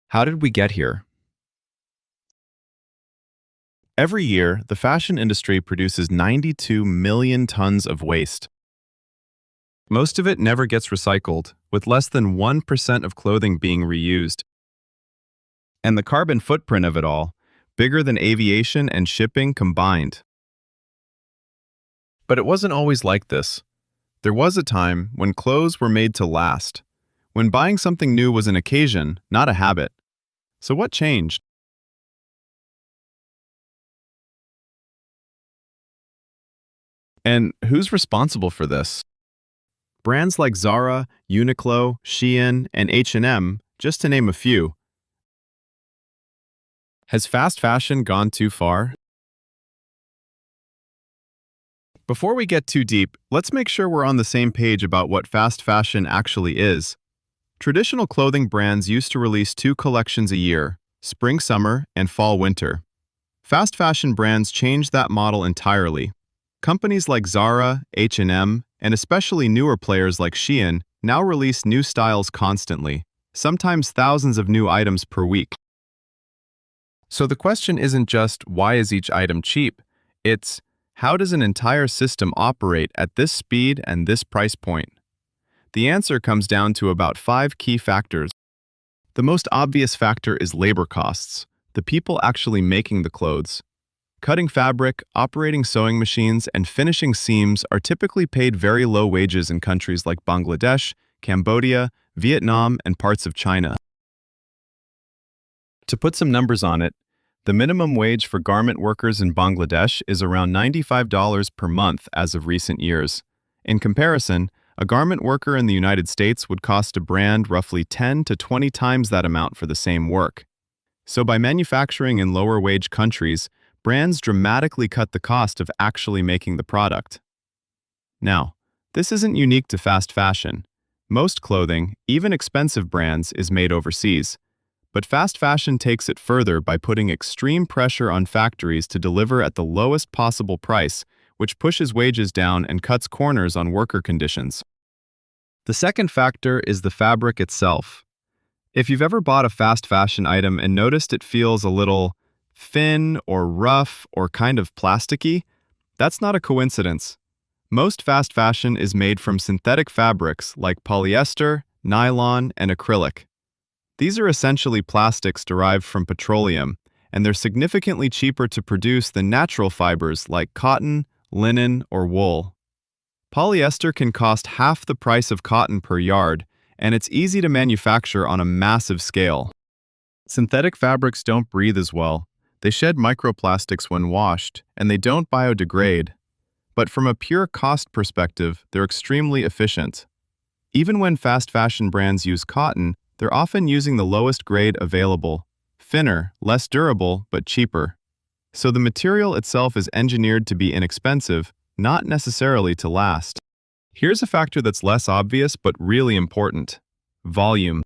How did we get here? Every year, the fashion industry produces 92 million tons of waste. Most of it never gets recycled, with less than 1% of clothing being reused. And the carbon footprint of it all, bigger than aviation and shipping combined. But it wasn't always like this. There was a time when clothes were made to last, when buying something new was an occasion, not a habit. So what changed? And who's responsible for this? Brands like Zara, Uniqlo, Shein, and H&M, just to name a few. Has fast fashion gone too far? Before we get too deep, let's make sure we're on the same page about what fast fashion actually is. Traditional clothing brands used to release 2 collections a year, spring-summer and fall-winter. Fast fashion brands changed that model entirely. Companies like Zara, H&M, and especially newer players like Shein now release new styles constantly, sometimes thousands of new items per week. So the question isn't just why is each item cheap, it's how does an entire system operate at this speed and this price point? The answer comes down to about 5 key factors. The most obvious factor is labor costs, the people actually making the clothes. Cutting fabric, operating sewing machines, and finishing seams are typically paid very low wages in countries like Bangladesh, Cambodia, Vietnam, and parts of China. To put some numbers on it, the minimum wage for garment workers in Bangladesh is around $95 per month as of recent years. In comparison, a garment worker in the United States would cost a brand roughly 10 to 20 times that amount for the same work. So by manufacturing in lower-wage countries, brands dramatically cut the cost of actually making the product. Now, this isn't unique to fast fashion. Most clothing, even expensive brands, is made overseas. But fast fashion takes it further by putting extreme pressure on factories to deliver at the lowest possible price, which pushes wages down and cuts corners on worker conditions. The second factor is the fabric itself. If you've ever bought a fast fashion item and noticed it feels a little thin or rough or kind of plasticky, that's not a coincidence. Most fast fashion is made from synthetic fabrics like polyester, nylon, and acrylic. These are essentially plastics derived from petroleum, and they're significantly cheaper to produce than natural fibers like cotton, linen, or wool. Polyester can cost half the price of cotton per yard, and it's easy to manufacture on a massive scale. Synthetic fabrics don't breathe as well. They shed microplastics when washed, and they don't biodegrade. But from a pure cost perspective, they're extremely efficient. Even when fast fashion brands use cotton, they're often using the lowest grade available, thinner, less durable, but cheaper. So the material itself is engineered to be inexpensive, not necessarily to last. Here's a factor that's less obvious but really important: volume.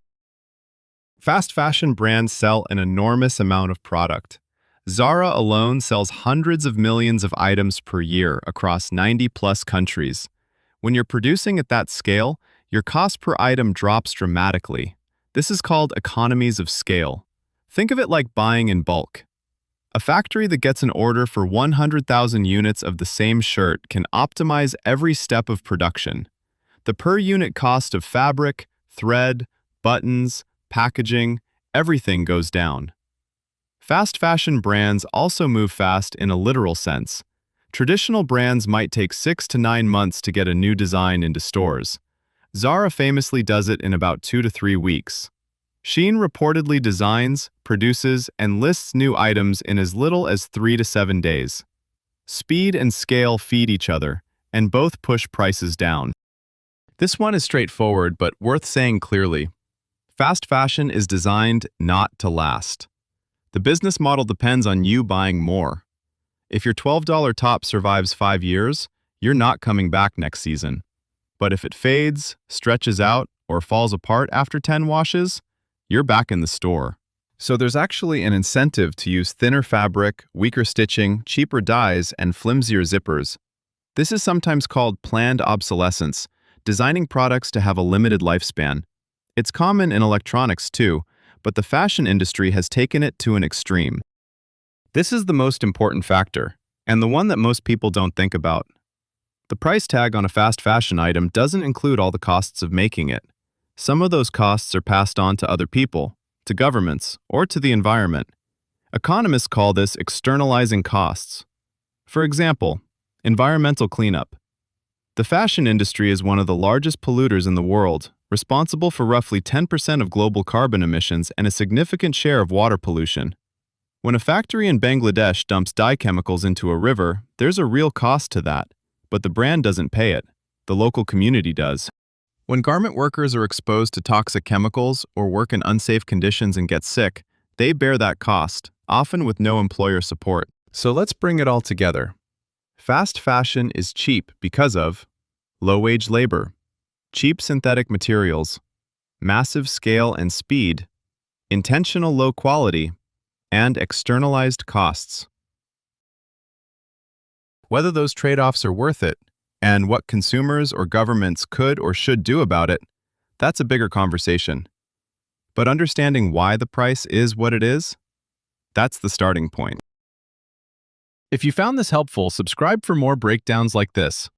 Fast fashion brands sell an enormous amount of product. Zara alone sells hundreds of millions of items per year across 90-plus countries. When you're producing at that scale, your cost per item drops dramatically. This is called economies of scale. Think of it like buying in bulk. A factory that gets an order for 100,000 units of the same shirt can optimize every step of production. The per-unit cost of fabric, thread, buttons, packaging, everything goes down. Fast fashion brands also move fast in a literal sense. Traditional brands might take 6 to 9 months to get a new design into stores. Zara famously does it in about 2 to 3 weeks. Shein reportedly designs, produces, and lists new items in as little as 3 to 7 days. Speed and scale feed each other, and both push prices down. This one is straightforward but worth saying clearly. Fast fashion is designed not to last. The business model depends on you buying more. If your $12 top survives 5 years, you're not coming back next season. But if it fades, stretches out, or falls apart after 10 washes, you're back in the store. So there's actually an incentive to use thinner fabric, weaker stitching, cheaper dyes, and flimsier zippers. This is sometimes called planned obsolescence, designing products to have a limited lifespan. It's common in electronics too, but the fashion industry has taken it to an extreme. This is the most important factor, and the one that most people don't think about. The price tag on a fast fashion item doesn't include all the costs of making it. Some of those costs are passed on to other people, to governments, or to the environment. Economists call this externalizing costs. For example, environmental cleanup. The fashion industry is one of the largest polluters in the world, responsible for roughly 10% of global carbon emissions and a significant share of water pollution. When a factory in Bangladesh dumps dye chemicals into a river, there's a real cost to that, but the brand doesn't pay it. The local community does. When garment workers are exposed to toxic chemicals or work in unsafe conditions and get sick, they bear that cost, often with no employer support. So let's bring it all together. Fast fashion is cheap because of low-wage labor, cheap synthetic materials, massive scale and speed, intentional low quality, and externalized costs. Whether those trade-offs are worth it, and what consumers or governments could or should do about it, that's a bigger conversation. But understanding why the price is what it is, that's the starting point. If you found this helpful, subscribe for more breakdowns like this.